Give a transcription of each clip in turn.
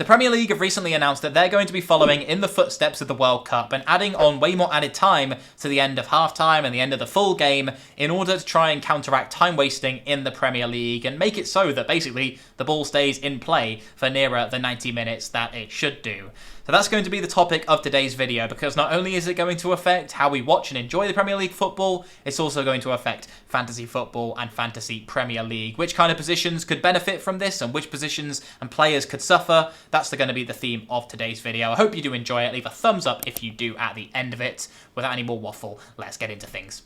The Premier League have recently announced that they're going to be following in the footsteps of the World Cup and adding on way more added time to the end of half-time and the end of the full game in order to try and counteract time wasting in the Premier League and make it so that basically the ball stays in play for nearer the 90 minutes that it should do. So that's going to be the topic of today's video, because not only is it going to affect how we watch and enjoy the Premier League football, it's also going to affect fantasy football and fantasy Premier League. Which kind of positions could benefit from this and which positions and players could suffer, that's going to be the theme of today's video. I hope you do enjoy it. Leave a thumbs up if you do at the end of it. Without any more waffle, let's get into things.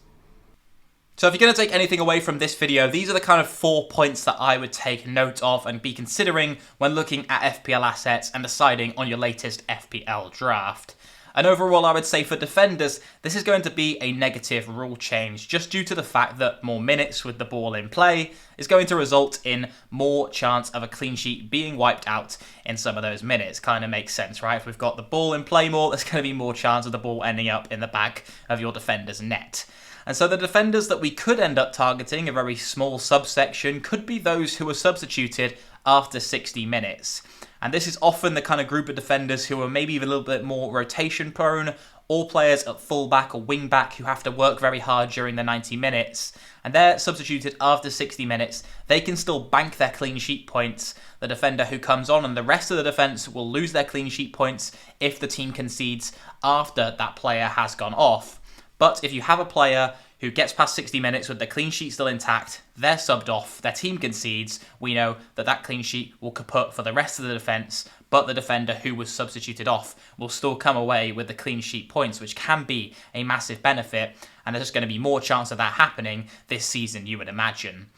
So if you're going to take anything away from this video, these are the kind of 4 points that I would take note of and be considering when looking at FPL assets and deciding on your latest FPL draft. And overall, I would say for defenders, this is going to be a negative rule change, just due to the fact that more minutes with the ball in play is going to result in more chance of a clean sheet being wiped out in some of those minutes. Kind of makes sense, right? If we've got the ball in play more, there's going to be more chance of the ball ending up in the back of your defender's net. And so the defenders that we could end up targeting, a very small subsection, could be those who are substituted after 60 minutes. And this is often the kind of group of defenders who are maybe even a little bit more rotation prone, or players at fullback or wingback who have to work very hard during the 90 minutes. And they're substituted after 60 minutes. They can still bank their clean sheet points. The defender who comes on and the rest of the defence will lose their clean sheet points if the team concedes after that player has gone off. But if you have a player who gets past 60 minutes with their clean sheet still intact, they're subbed off, their team concedes, we know that that clean sheet will kaput for the rest of the defence, but the defender who was substituted off will still come away with the clean sheet points, which can be a massive benefit, and there's just going to be more chance of that happening this season, you would imagine.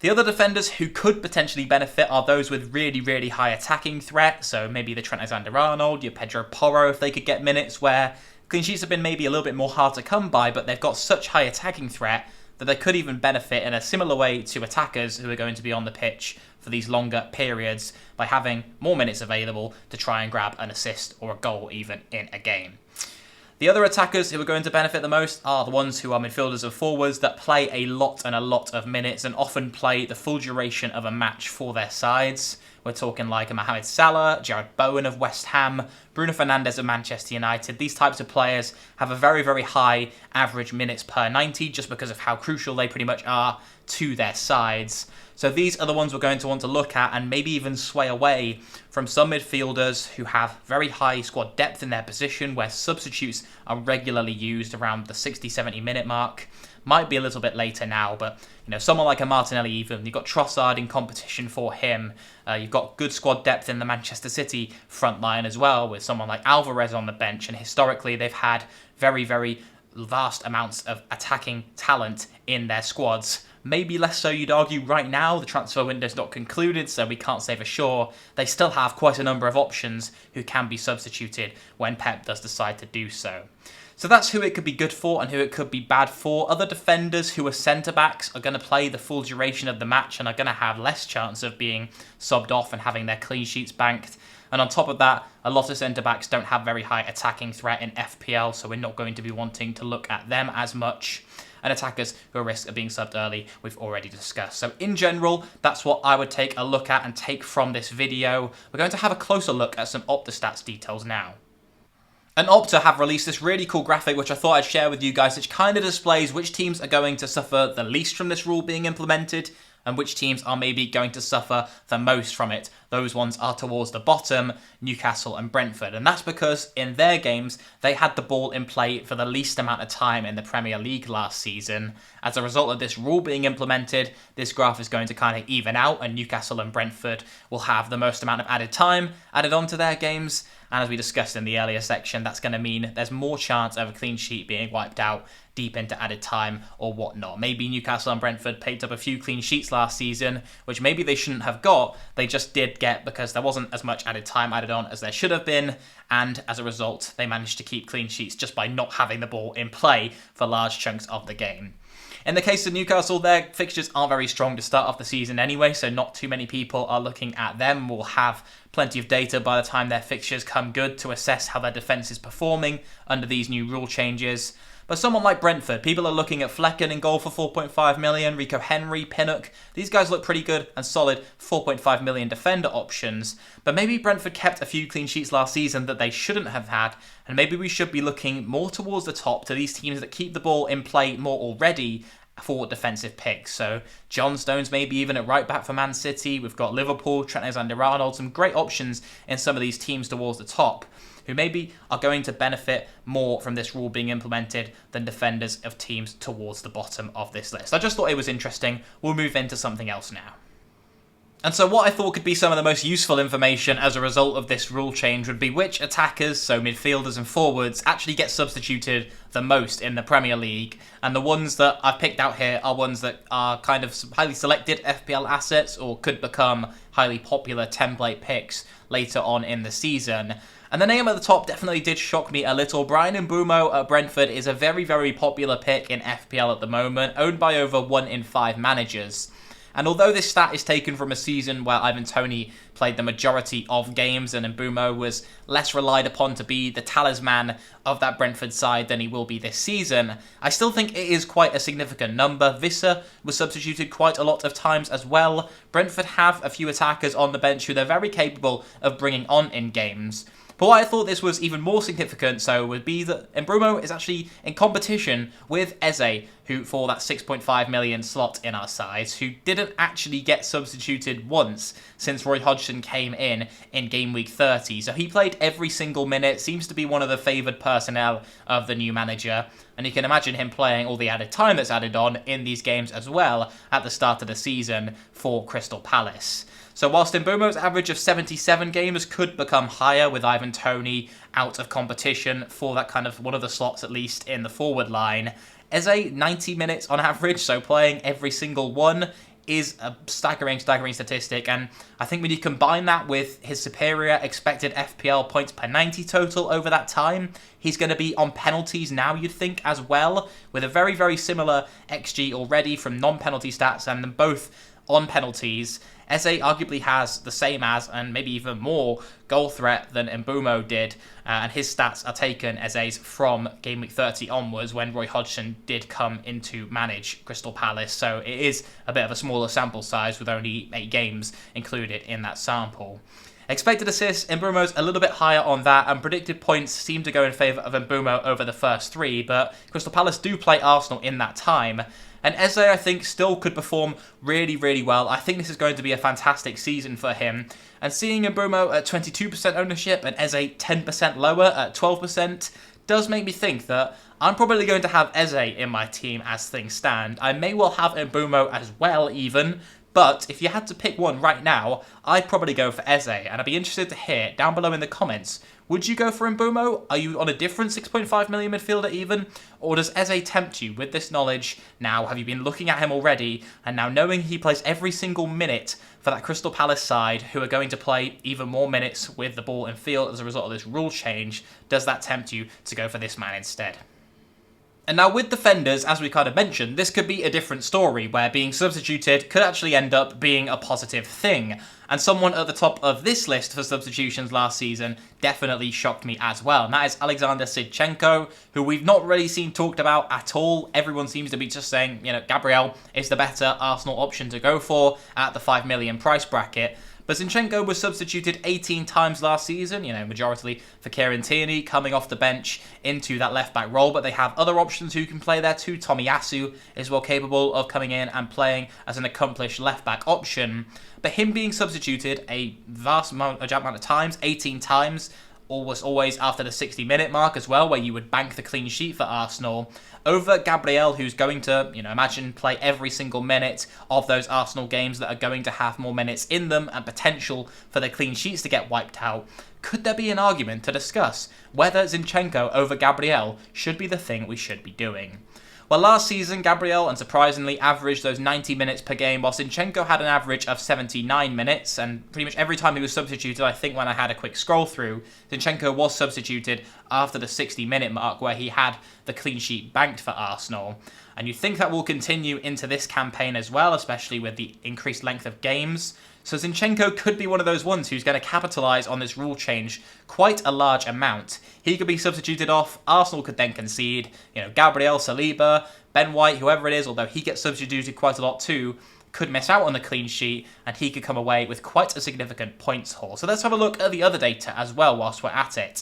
The other defenders who could potentially benefit are those with really, really high attacking threat, so maybe the Trent Alexander-Arnold, your Pedro Porro if they could get minutes, where clean sheets have been maybe a little bit more hard to come by, but they've got such high attacking threat that they could even benefit in a similar way to attackers who are going to be on the pitch for these longer periods by having more minutes available to try and grab an assist or a goal even in a game. The other attackers who are going to benefit the most are the ones who are midfielders and forwards that play a lot of minutes and often play the full duration of a match for their sides. We're talking like a Mohamed Salah, Jared Bowen of West Ham, Bruno Fernandes of Manchester United. These types of players have a very, very high average minutes per 90 just because of how crucial they pretty much are to their sides. So these are the ones we're going to want to look at and maybe even sway away from some midfielders who have very high squad depth in their position, where substitutes are regularly used around the 60-70 minute mark. Might be a little bit later now, but someone like a Martinelli even, you've got Trossard in competition for him. You've got good squad depth in the Manchester City front line as well, with someone like Alvarez on the bench, and historically they've had very, very vast amounts of attacking talent in their squads. Maybe less so, you'd argue, right now. The transfer window's not concluded, so we can't say for sure. They still have quite a number of options who can be substituted when Pep does decide to do so. So that's who it could be good for and who it could be bad for. Other defenders who are centre-backs are going to play the full duration of the match and are going to have less chance of being subbed off and having their clean sheets banked. And on top of that, a lot of centre-backs don't have very high attacking threat in FPL, so we're not going to be wanting to look at them as much. And attackers who are at risk of being subbed early, we've already discussed. So in general, that's what I would take a look at and take from this video. We're going to have a closer look at some Opta stats details now. And Opta have released this really cool graphic which I thought I'd share with you guys, which kind of displays which teams are going to suffer the least from this rule being implemented and which teams are maybe going to suffer the most from it. Those ones are towards the bottom, Newcastle and Brentford. And that's because in their games, they had the ball in play for the least amount of time in the Premier League last season. As a result of this rule being implemented, this graph is going to kind of even out, and Newcastle and Brentford will have the most amount of added time added onto their games. And as we discussed in the earlier section, that's going to mean there's more chance of a clean sheet being wiped out deep into added time or whatnot. Maybe Newcastle and Brentford picked up a few clean sheets last season, which maybe they shouldn't have got. They just did get because there wasn't as much added time added on as there should have been. And as a result, they managed to keep clean sheets just by not having the ball in play for large chunks of the game. In the case of Newcastle, their fixtures aren't very strong to start off the season anyway, so not too many people are looking at them. We'll have plenty of data by the time their fixtures come good to assess how their defence is performing under these new rule changes. But someone like Brentford, people are looking at Flecken in goal for 4.5 million, Rico Henry, Pinnock. These guys look pretty good and solid 4.5 million defender options. But maybe Brentford kept a few clean sheets last season that they shouldn't have had, and maybe we should be looking more towards the top to these teams that keep the ball in play more already for defensive picks. So John Stones maybe even at right back for Man City. We've got Liverpool, Trent Alexander-Arnold, some great options in some of these teams towards the top, who maybe are going to benefit more from this rule being implemented than defenders of teams towards the bottom of this list. I just thought it was interesting. We'll move into something else now. And so what I thought could be some of the most useful information as a result of this rule change would be which attackers, so midfielders and forwards, actually get substituted the most in the Premier League. And the ones that I've picked out here are ones that are kind of highly selected FPL assets or could become highly popular template picks later on in the season. And the name at the top definitely did shock me a little. Bryan Mbeumo at Brentford is a very, very popular pick in FPL at the moment, owned by over 1 in 5 managers. And although this stat is taken from a season where Ivan Toney played the majority of games and Mbeumo was less relied upon to be the talisman of that Brentford side than he will be this season, I still think it is quite a significant number. Visser was substituted quite a lot of times as well. Brentford have a few attackers on the bench who they're very capable of bringing on in games. But why I thought this was even more significant so would be that Mbeumo is actually in competition with Eze, who for that 6.5 million slot in our sides, who didn't actually get substituted once since Roy Hodgson came in game week 30. So he played every single minute, seems to be one of the favoured personnel of the new manager. And you can imagine him playing all the added time that's added on in these games as well at the start of the season for Crystal Palace. So whilst Mbeumo's average of 77 games could become higher with Ivan Toney out of competition for that kind of one of the slots at least in the forward line, Eze 90 minutes on average, so playing every single one, is a staggering statistic. And I think when you combine that with his superior expected FPL points per 90 total over that time, he's going to be on penalties now, you'd think, as well, with a very, very similar XG already from non-penalty stats, and them both on penalties. Eze arguably has the same as, and maybe even more, goal threat than Mbeumo did, and his stats are taken, Eze's, from game week 30 onwards when Roy Hodgson did come in to manage Crystal Palace, so it is a bit of a smaller sample size with only 8 games included in that sample. Expected assists, Mbeumo's a little bit higher on that, and predicted points seem to go in favour of Mbeumo over the first 3, but Crystal Palace do play Arsenal in that time. And Eze, I think, still could perform really, really well. I think this is going to be a fantastic season for him. And seeing Mbeumo at 22% ownership and Eze 10% lower at 12% does make me think that I'm probably going to have Eze in my team as things stand. I may well have Mbeumo as well even, but if you had to pick one right now, I'd probably go for Eze. And I'd be interested to hear down below in the comments, would you go for Mbeumo? Are you on a different 6.5 million midfielder even? Or does Eze tempt you with this knowledge now? Have you been looking at him already? And now knowing he plays every single minute for that Crystal Palace side, who are going to play even more minutes with the ball in field as a result of this rule change, does that tempt you to go for this man instead? And now with defenders, as we kind of mentioned, this could be a different story where being substituted could actually end up being a positive thing. And someone at the top of this list for substitutions last season definitely shocked me as well. And that is Alexander Zinchenko, who we've not really seen talked about at all. Everyone seems to be just saying, Gabriel is the better Arsenal option to go for at the 5 million price bracket. But Zinchenko was substituted 18 times last season, majority for Kieran Tierney coming off the bench into that left-back role. But they have other options who can play there too. Tomiyasu is well capable of coming in and playing as an accomplished left-back option. But him being substituted a vast amount of times, 18 times, always after the 60-minute mark as well, where you would bank the clean sheet for Arsenal, over Gabriel, who's going to, imagine play every single minute of those Arsenal games that are going to have more minutes in them and potential for the clean sheets to get wiped out. Could there be an argument to discuss whether Zinchenko over Gabriel should be the thing we should be doing? Well, last season, Gabriel, unsurprisingly, averaged those 90 minutes per game, while Zinchenko had an average of 79 minutes, and pretty much every time he was substituted, I think when I had a quick scroll through, Zinchenko was substituted after the 60-minute mark, where he had the clean sheet banked for Arsenal. And you think that will continue into this campaign as well, especially with the increased length of games. So Zinchenko could be one of those ones who's going to capitalise on this rule change quite a large amount. He could be substituted off, Arsenal could then concede, Gabriel, Saliba, Ben White, whoever it is, although he gets substituted quite a lot too, could miss out on the clean sheet, and he could come away with quite a significant points haul. So let's have a look at the other data as well whilst we're at it.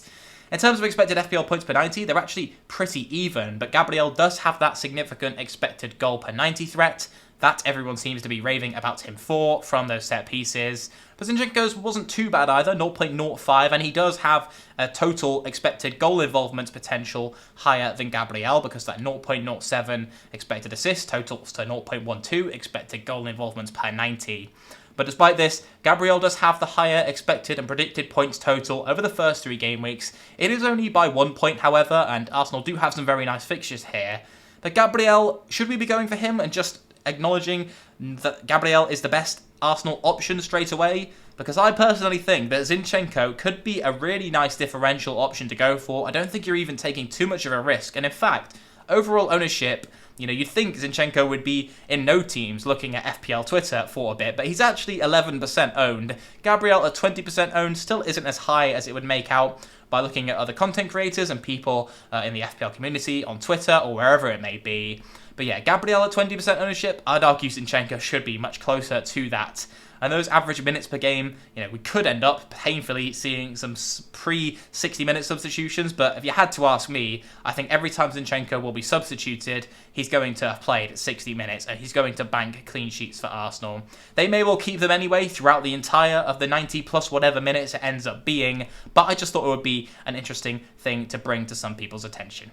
In terms of expected FPL points per 90, they're actually pretty even, but Gabriel does have that significant expected goal per 90 threat. That everyone seems to be raving about him for from those set pieces. But Zinchenko's wasn't too bad either, 0.05, and he does have a total expected goal involvement potential higher than Gabriel because that 0.07 expected assist totals to 0.12 expected goal involvements per 90. But despite this, Gabriel does have the higher expected and predicted points total over the first 3 game weeks. It is only by 1 point, however, and Arsenal do have some very nice fixtures here. But Gabriel, should we be going for him and just acknowledging that Gabriel is the best Arsenal option straight away? Because I personally think that Zinchenko could be a really nice differential option to go for. I don't think you're even taking too much of a risk. And in fact, overall ownership, you'd think Zinchenko would be in no teams looking at FPL Twitter for a bit, but he's actually 11% owned. Gabriel at 20% owned still isn't as high as it would make out by looking at other content creators and people in the FPL community on Twitter or wherever it may be. But yeah, Gabriel at 20% ownership, I'd argue Zinchenko should be much closer to that. And those average minutes per game, we could end up painfully seeing some pre-60-minute substitutions, but if you had to ask me, I think every time Zinchenko will be substituted, he's going to have played 60 minutes, and he's going to bank clean sheets for Arsenal. They may well keep them anyway throughout the entire of the 90 plus whatever minutes it ends up being, but I just thought it would be an interesting thing to bring to some people's attention.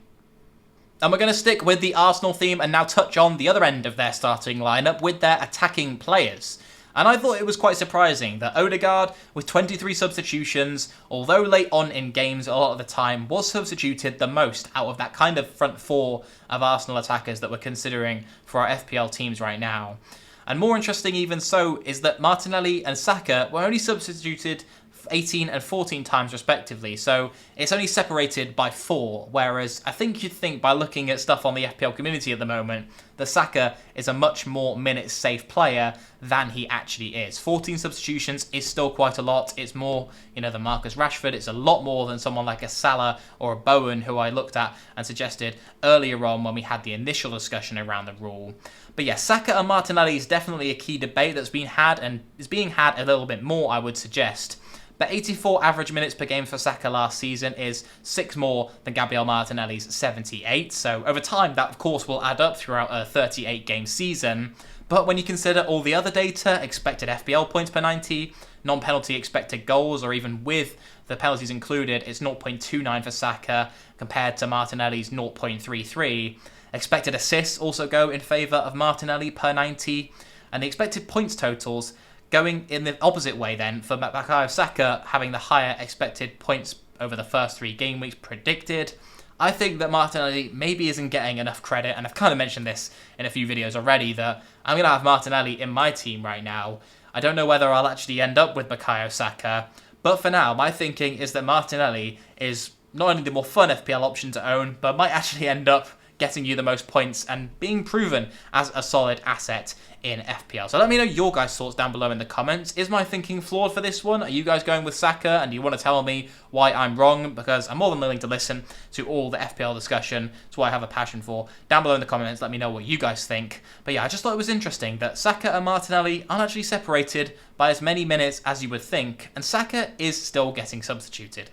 And we're going to stick with the Arsenal theme and now touch on the other end of their starting lineup with their attacking players. And I thought it was quite surprising that Odegaard, with 23 substitutions, although late on in games a lot of the time, was substituted the most out of that kind of front 4 of Arsenal attackers that we're considering for our FPL teams right now. And more interesting even so is that Martinelli and Saka were only substituted 18 and 14 times respectively, so it's only separated by 4, whereas I think you'd think by looking at stuff on the FPL community at the moment that Saka is a much more minutes safe player than he actually is. 14 substitutions is still quite a lot. It's more, than Marcus Rashford. It's a lot more than someone like a Salah or a Bowen, who I looked at and suggested earlier on when we had the initial discussion around the rule. But yeah, Saka and Martinelli is definitely a key debate that's been had and is being had a little bit more, I would suggest. But 84 average minutes per game for Saka last season is 6 more than Gabriel Martinelli's 78. So over time, that of course will add up throughout a 38-game season. But when you consider all the other data, expected FPL points per 90, non-penalty expected goals, or even with the penalties included, it's 0.29 for Saka compared to Martinelli's 0.33. Expected assists also go in favour of Martinelli per 90. And the expected points totals going in the opposite way then, for Bukayo Saka having the higher expected points over the first 3 game weeks predicted. I think that Martinelli maybe isn't getting enough credit, and I've kind of mentioned this in a few videos already, that I'm going to have Martinelli in my team right now. I don't know whether I'll actually end up with Bukayo Saka, but for now, my thinking is that Martinelli is not only the more fun FPL option to own, but might actually end up getting you the most points and being proven as a solid asset in FPL. So let me know your guys' thoughts down below in the comments. Is my thinking flawed for this one? Are you guys going with Saka, and do you want to tell me why I'm wrong? Because I'm more than willing to listen to all the FPL discussion. It's what I have a passion for. Down below in the comments, let me know what you guys think. But yeah, I just thought it was interesting that Saka and Martinelli aren't actually separated by as many minutes as you would think, and Saka is still getting substituted.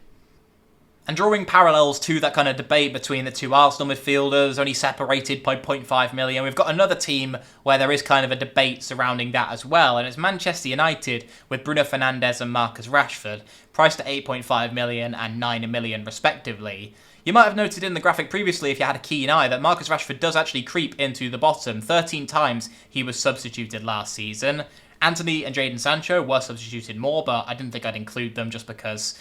And drawing parallels to that kind of debate between the two Arsenal midfielders, only separated by 0.5 million, we've got another team where there is kind of a debate surrounding that as well, and it's Manchester United with Bruno Fernandes and Marcus Rashford, priced at 8.5 million and 9 million respectively. You might have noted in the graphic previously, if you had a keen eye, that Marcus Rashford does actually creep into the bottom. 13 times he was substituted last season. Anthony and Jadon Sancho were substituted more, but I didn't think I'd include them just because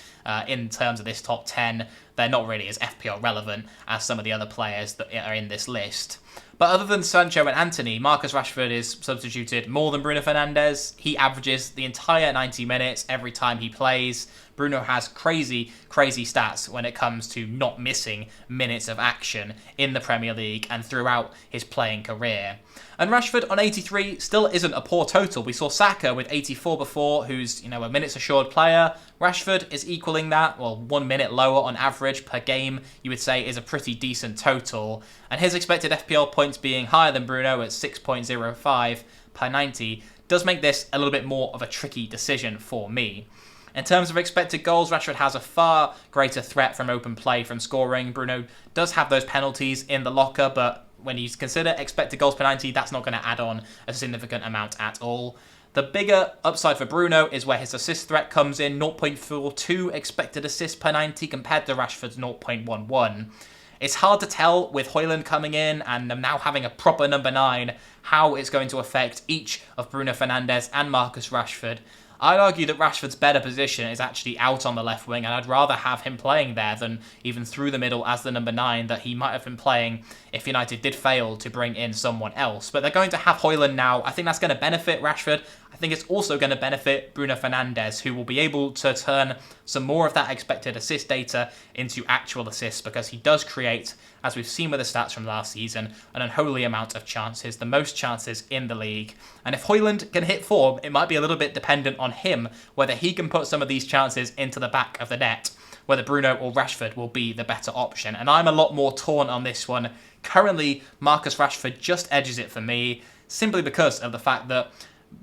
in terms of this top 10, they're not really as FPL relevant as some of the other players that are in this list. But other than Sancho and Antony, Marcus Rashford is substituted more than Bruno Fernandes. He averages the entire 90 minutes every time he plays. Bruno has crazy stats when it comes to not missing minutes of action in the Premier League and throughout his playing career. And Rashford on 83 still isn't a poor total. We saw Saka with 84 before, who's, a minutes assured player. Rashford is equaling that, well, 1 minute lower on average per game, you would say is a pretty decent total. And his expected FPL points being higher than Bruno at 6.05 per 90 does make this a little bit more of a tricky decision for me. In terms of expected goals, Rashford has a far greater threat from open play from scoring. Bruno does have those penalties in the locker, but when you consider expected goals per 90, that's not going to add on a significant amount at all. The bigger upside for Bruno is where his assist threat comes in, 0.42 expected assists per 90 compared to Rashford's 0.11. It's hard to tell with Højlund coming in and now having a proper number 9 how it's going to affect each of Bruno Fernandes and Marcus Rashford. I'd argue that Rashford's better position is actually out on the left wing, and I'd rather have him playing there than even through the middle as the number 9 that he might have been playing if United did fail to bring in someone else. But they're going to have Højlund now. I think that's going to benefit Rashford. I think it's also going to benefit Bruno Fernandes, who will be able to turn some more of that expected assist data into actual assists, because he does create, as we've seen with the stats from last season, an unholy amount of chances, the most chances in the league. And if Højlund can hit form, it might be a little bit dependent on him, whether he can put some of these chances into the back of the net, whether Bruno or Rashford will be the better option. And I'm a lot more torn on this one. Currently, Marcus Rashford just edges it for me, simply because of the fact that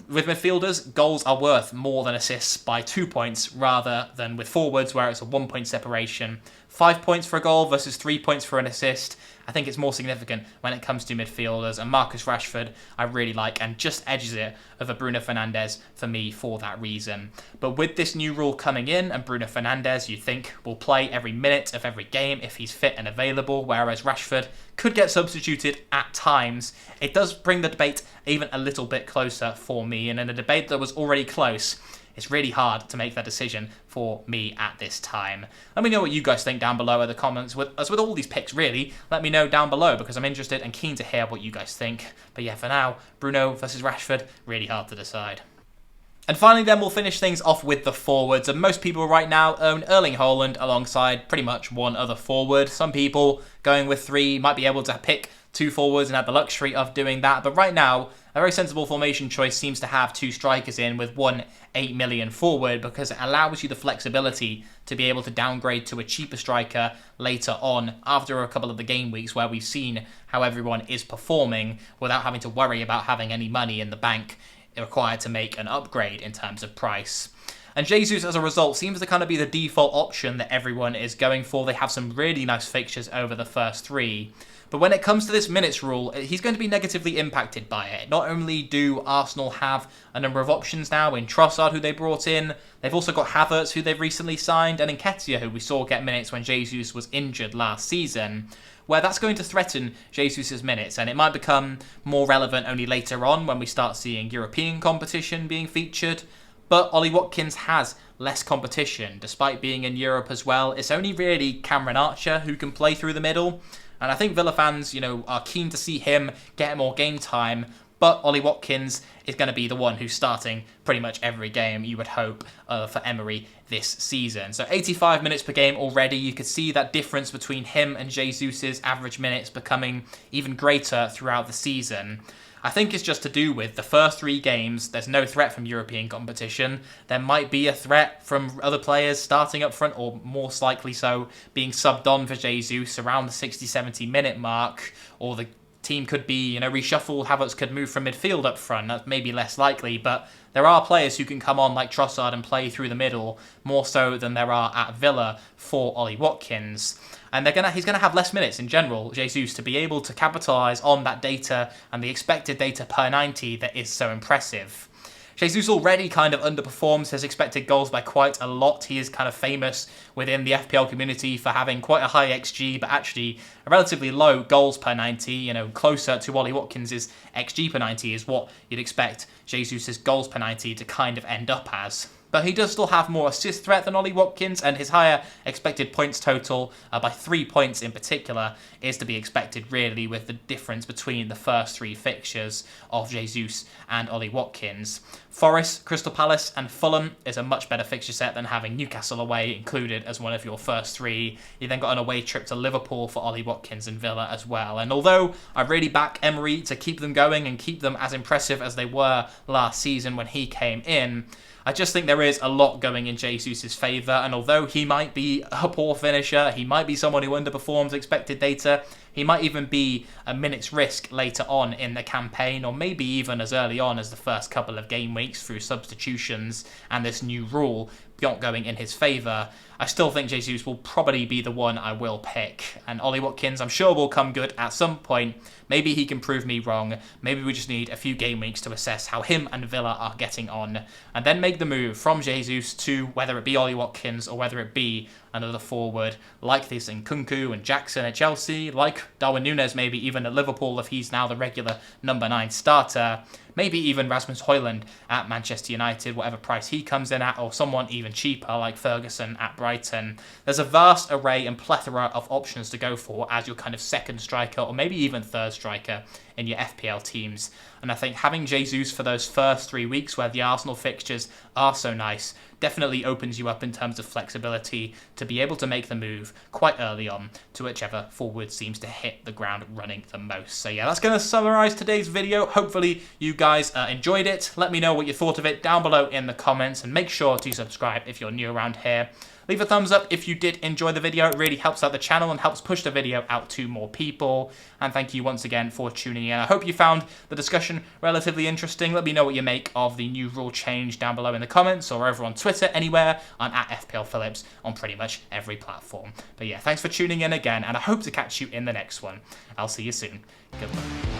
with midfielders, goals are worth more than assists by 2 points, rather than with forwards where it's a 1 point separation. 5 points for a goal versus 3 points for an assist. I think it's more significant when it comes to midfielders, and Marcus Rashford I really like and just edges it over Bruno Fernandes for me for that reason. But with this new rule coming in, and Bruno Fernandes you think will play every minute of every game if he's fit and available, whereas Rashford could get substituted at times, it does bring the debate even a little bit closer for me. And in a debate that was already close, it's really hard to make that decision for me at this time. Let me know what you guys think down below in the comments. As with all these picks, really, let me know down below, because I'm interested and keen to hear what you guys think. But yeah, for now, Bruno versus Rashford, really hard to decide. And finally then, we'll finish things off with the forwards. And most people right now own Erling Haaland alongside pretty much one other forward. Some people going with 3 might be able to pick 2 forwards and have the luxury of doing that. But right now, a very sensible formation choice seems to have 2 strikers in with 1 8 million forward, because it allows you the flexibility to be able to downgrade to a cheaper striker later on after a couple of the game weeks where we've seen how everyone is performing without having to worry about having any money in the bank required to make an upgrade in terms of price. And Jesus, as a result, seems to kind of be the default option that everyone is going for. They have some really nice fixtures over the first 3. But when it comes to this minutes rule, he's going to be negatively impacted by it. Not only do Arsenal have a number of options now in Trossard, who they brought in, they've also got Havertz, who they've recently signed, and Nketiah, who we saw get minutes when Jesus was injured last season, where that's going to threaten Jesus' minutes, and it might become more relevant only later on when we start seeing European competition being featured. But Ollie Watkins has less competition, despite being in Europe as well. It's only really Cameron Archer who can play through the middle. And I think Villa fans, are keen to see him get more game time. But Ollie Watkins is going to be the one who's starting pretty much every game, you would hope, for Emery this season. So 85 minutes per game already. You could see that difference between him and Jesus' average minutes becoming even greater throughout the season. I think it's just to do with the first 3 games, there's no threat from European competition. There might be a threat from other players starting up front, or most likely so, being subbed on for Jesus around the 60-70 minute mark, or the team could be, reshuffled. Havertz could move from midfield up front. That's maybe less likely, but there are players who can come on like Trossard and play through the middle, more so than there are at Villa for Ollie Watkins. And he's going to have less minutes in general, Jesus, to be able to capitalise on that data and the expected data per 90 that is so impressive. Jesus already kind of underperforms his expected goals by quite a lot. He is kind of famous within the FPL community for having quite a high XG, but actually a relatively low goals per 90. Closer to Ollie Watkins' XG per 90 is what you'd expect Jesus' goals per 90 to kind of end up as. but he does still have more assist threat than Ollie Watkins, and his higher expected points total, by 3 points in particular, is to be expected really with the difference between the first 3 fixtures of Jesus and Ollie Watkins. Forest, Crystal Palace and Fulham is a much better fixture set than having Newcastle away included as one of your first 3. You then got an away trip to Liverpool for Ollie Watkins and Villa as well. And although I really back Emery to keep them going and keep them as impressive as they were last season when he came in, I just think there is a lot going in Jesus' favour, and although he might be a poor finisher, he might be someone who underperforms expected data, he might even be a minute's risk later on in the campaign, or maybe even as early on as the first couple of game weeks through substitutions and this new rule not going in his favour, I still think Jesus will probably be the one I will pick. And Ollie Watkins, I'm sure, will come good at some point. Maybe he can prove me wrong. Maybe we just need a few game weeks to assess how him and Villa are getting on, and then make the move from Jesus to whether it be Ollie Watkins or whether it be another forward like this Zinchenko and Jackson at Chelsea, like Darwin Núñez maybe even at Liverpool if he's now the regular number 9 starter. Maybe even Rasmus Højlund at Manchester United, whatever price he comes in at, or someone even cheaper like Ferguson at Brighton. There's a vast array and plethora of options to go for as your kind of second striker or maybe even third striker in your FPL teams. And I think having Jesus for those first 3 weeks where the Arsenal fixtures are so nice definitely opens you up in terms of flexibility to be able to make the move quite early on to whichever forward seems to hit the ground running the most. So yeah, that's going to summarise today's video. Hopefully you guys enjoyed it. Let me know what you thought of it down below in the comments, and make sure to subscribe if you're new around here. Leave a thumbs up if you did enjoy the video. It really helps out the channel and helps push the video out to more people. And thank you once again for tuning in. I hope you found the discussion relatively interesting. Let me know what you make of the new rule change down below in the comments or over on Twitter, anywhere. I'm at FPL Phillips on pretty much every platform. But yeah, thanks for tuning in again, and I hope to catch you in the next one. I'll see you soon. Goodbye.